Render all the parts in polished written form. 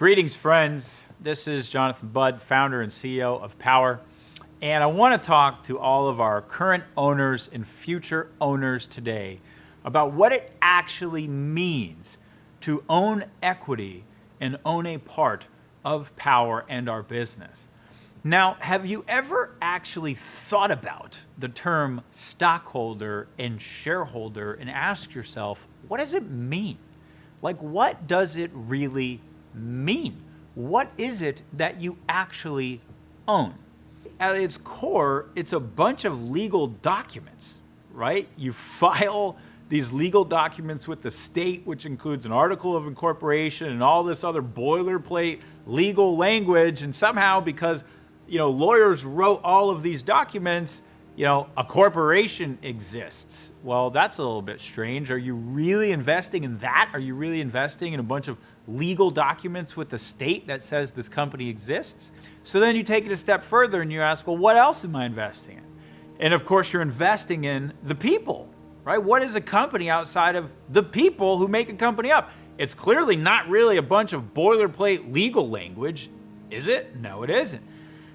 Greetings, friends. This is Jonathan Budd, founder and CEO of Powur. And I want to talk to all of our current owners and future owners today about what it actually means to own equity and own a part of Powur and our business. Now, have you ever actually thought about the term stockholder and shareholder and asked yourself, what does it mean? Like, what does it really mean? What is it that you actually own? At its core, it's a bunch of legal documents, right? You file these legal documents with the state, which includes an article of incorporation and all this other boilerplate legal language. And somehow, because lawyers wrote all of these documents, a corporation exists. Well, that's a little bit strange. Are you really investing in that? Are you really investing in a bunch of legal documents with the state that says this company exists? So then you take it a step further and you ask, well, what else am I investing in? And of course, you're investing in the people, right? What is a company outside of the people who make a company up? It's clearly not really a bunch of boilerplate legal language, is it? No, it isn't.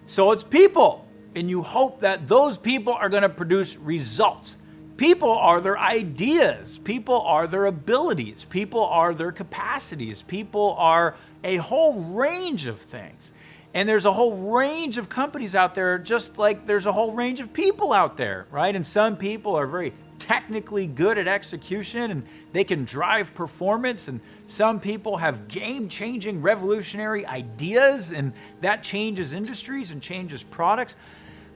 So it's people. And you hope that those people are going to produce results. People are their ideas. People are their abilities. People are their capacities. People are a whole range of things. And there's a whole range of companies out there, just like there's a whole range of people out there, right? And some people are very technically good at execution and they can drive performance. And some people have game-changing, revolutionary ideas, and that changes industries and changes products.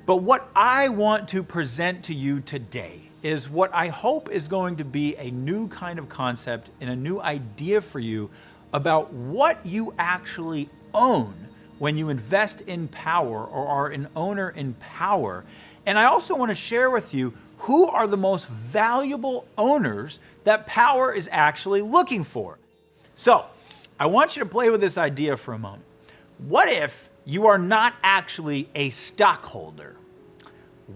But what I want to present to you today is what I hope is going to be a new kind of concept and a new idea for you about what you actually own when you invest in Powur or are an owner in Powur. And I also want to share with you who are the most valuable owners that Powur is actually looking for. So I want you to play with this idea for a moment. What if you are not actually a stockholder?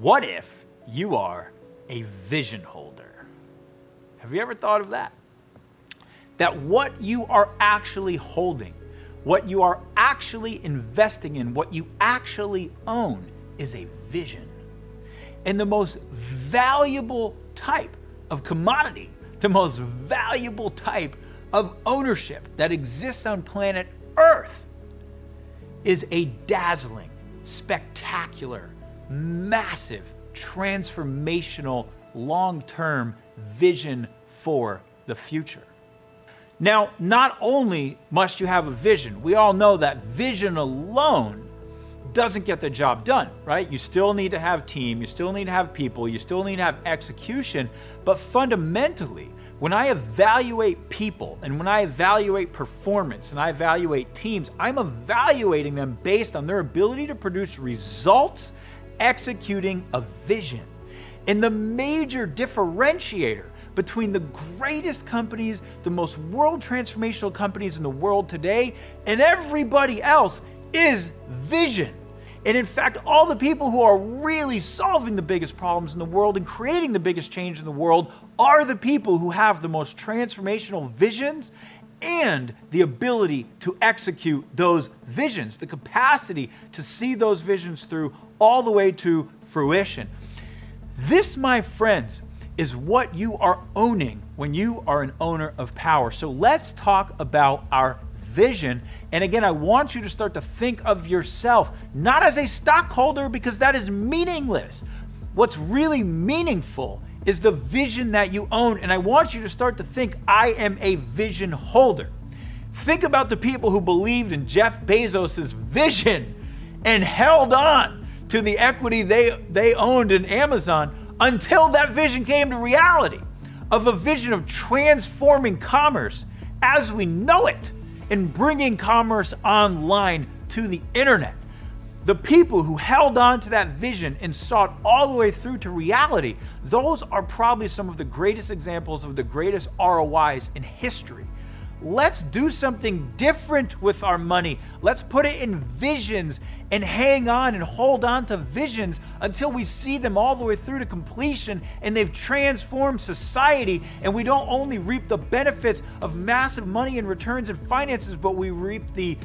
What if you are a vision holder? Have you ever thought of that? That what you are actually holding, what you are actually investing in, what you actually own is a vision. And the most valuable type of commodity, the most valuable type of ownership that exists on planet Earth is a dazzling, spectacular, massive, transformational, long-term vision for the future. Now, not only must you have a vision, we all know that vision alone doesn't get the job done, right? You still need to have team, you still need to have people, you still need to have execution, but fundamentally, when I evaluate people and when I evaluate performance and I evaluate teams, I'm evaluating them based on their ability to produce results executing a vision. And the major differentiator between the greatest companies, the most world transformational companies in the world today, and everybody else is vision. And in fact, all the people who are really solving the biggest problems in the world and creating the biggest change in the world are the people who have the most transformational visions and the ability to execute those visions, the capacity to see those visions through all the way to fruition. This, my friends, is what you are owning when you are an owner of Powur. So let's talk about our vision. And again, I want you to start to think of yourself not as a stockholder, because that is meaningless. What's really meaningful is the vision that you own. And I want you to start to think, I am a vision holder. Think about the people who believed in Jeff Bezos' vision and held on to the equity they owned in Amazon until that vision came to reality, of a vision of transforming commerce as we know it and bringing commerce online to the internet. The people who held on to that vision and saw it all the way through to reality, those are probably some of the greatest examples of the greatest ROIs in history. let's do something different with our money. Let's put it in visions and hang on and hold on to visions until we see them all the way through to completion and they've transformed society, and we don't only reap the benefits of massive money and returns and finances, but we reap the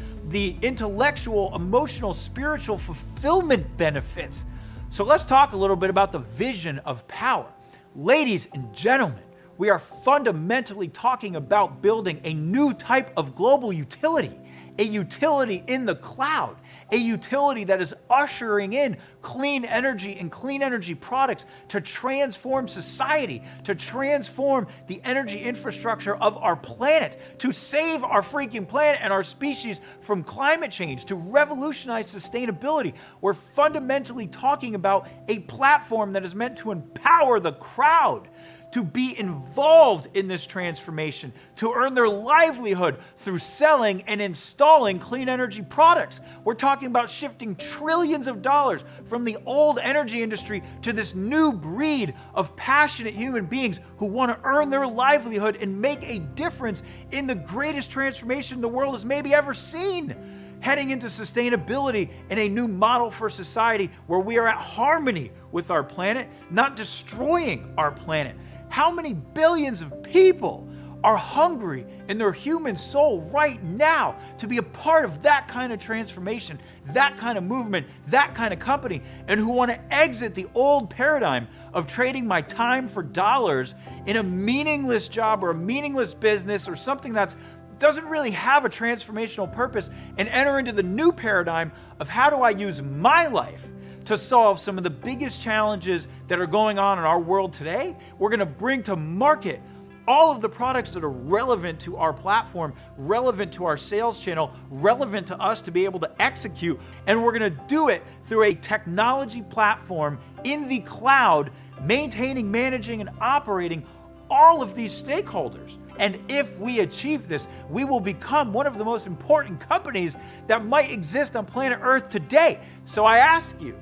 intellectual, emotional, spiritual fulfillment benefits. So let's talk a little bit about the vision of Powur. Ladies and gentlemen, we are fundamentally talking about building a new type of global utility, a utility in the cloud, a utility that is ushering in clean energy and clean energy products to transform society, to transform the energy infrastructure of our planet, to save our freaking planet and our species from climate change, to revolutionize sustainability. We're fundamentally talking about a platform that is meant to empower the crowd to be involved in this transformation, to earn their livelihood through selling and installing clean energy products. We're talking about shifting trillions of dollars from the old energy industry to this new breed of passionate human beings who want to earn their livelihood and make a difference in the greatest transformation the world has maybe ever seen. Heading into sustainability and a new model for society where we are at harmony with our planet, not destroying our planet. How many billions of people are hungry in their human soul right now to be a part of that kind of transformation, that kind of movement, that kind of company, and who want to exit the old paradigm of trading my time for dollars in a meaningless job or a meaningless business or something that doesn't really have a transformational purpose, and enter into the new paradigm of how do I use my life to solve some of the biggest challenges that are going on in our world today. We're going to bring to market all of the products that are relevant to our platform, relevant to our sales channel, relevant to us to be able to execute. And we're going to do it through a technology platform in the cloud, maintaining, managing, and operating all of these stakeholders. And if we achieve this, we will become one of the most important companies that might exist on planet Earth today. So I ask you,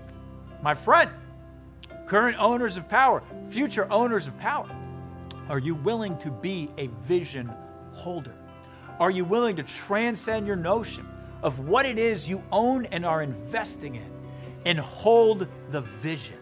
my friend, current owners of Powur, future owners of Powur, are you willing to be a vision holder? Are you willing to transcend your notion of what it is you own and are investing in and hold the vision?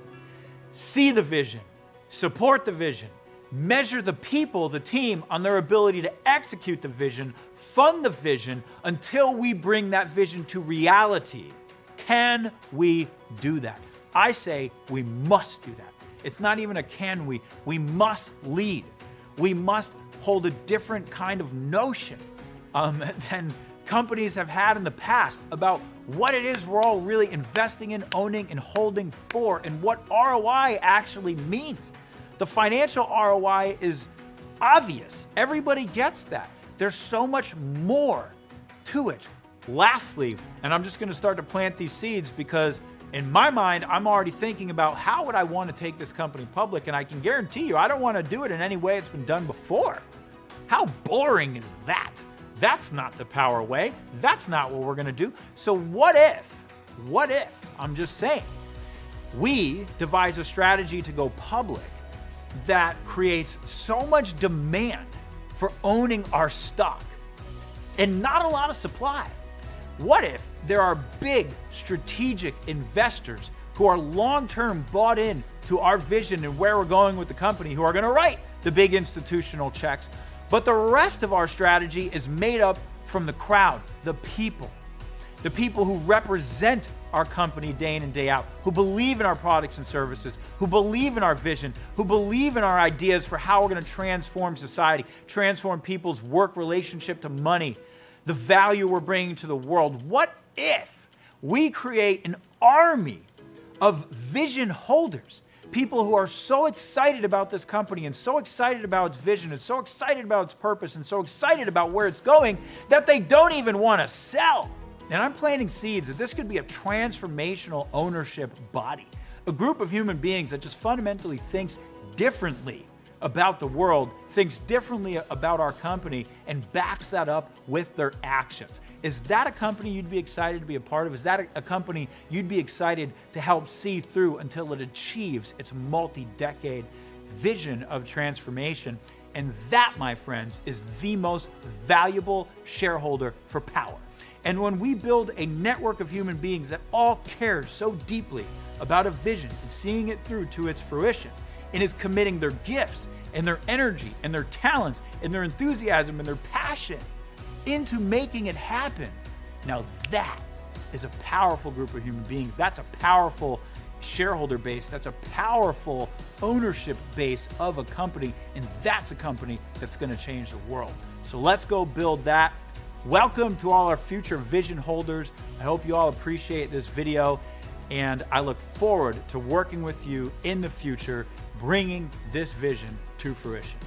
See the vision, support the vision, measure the people, the team, on their ability to execute the vision, fund the vision until we bring that vision to reality. Can we do that? I say we must do that. It's not even a can we must lead. We must hold a different kind of notion than companies have had in the past about what it is we're all really investing in, owning, and holding for, and what ROI actually means. The financial ROI is obvious. Everybody gets that. There's so much more to it. Lastly, and I'm just going to start to plant these seeds because in my mind, I'm already thinking about how would I want to take this company public, and I can guarantee you I don't want to do it in any way it's been done before. How boring is that? That's not the Powur way. That's not what we're going to do. So what if, I'm just saying, we devise a strategy to go public that creates so much demand for owning our stock and not a lot of supply? What if there are big strategic investors who are long-term bought in to our vision and where we're going with the company, who are going to write the big institutional checks, but the rest of our strategy is made up from the crowd, the people who represent our company day in and day out, who believe in our products and services, who believe in our vision, who believe in our ideas for how we're going to transform society, transform people's work relationship to money, the value we're bringing to the world. What if we create an army of vision holders, people who are so excited about this company and so excited about its vision and so excited about its purpose and so excited about where it's going that they don't even want to sell? And I'm planting seeds that this could be a transformational ownership body, a group of human beings that just fundamentally thinks differently about the world, thinks differently about our company, and backs that up with their actions. Is that a company you'd be excited to be a part of? Is that a company you'd be excited to help see through until it achieves its multi-decade vision of transformation? And that, my friends, is the most valuable shareholder for Powur. And when we build a network of human beings that all care so deeply about a vision and seeing it through to its fruition, and is committing their gifts and their energy and their talents and their enthusiasm and their passion into making it happen, now that is a powerful group of human beings. That's a powerful shareholder base. That's a powerful ownership base of a company. And that's a company that's going to change the world. So let's go build that. Welcome to all our future vision holders. I hope you all appreciate this video. And I look forward to working with you in the future, bringing this vision to fruition.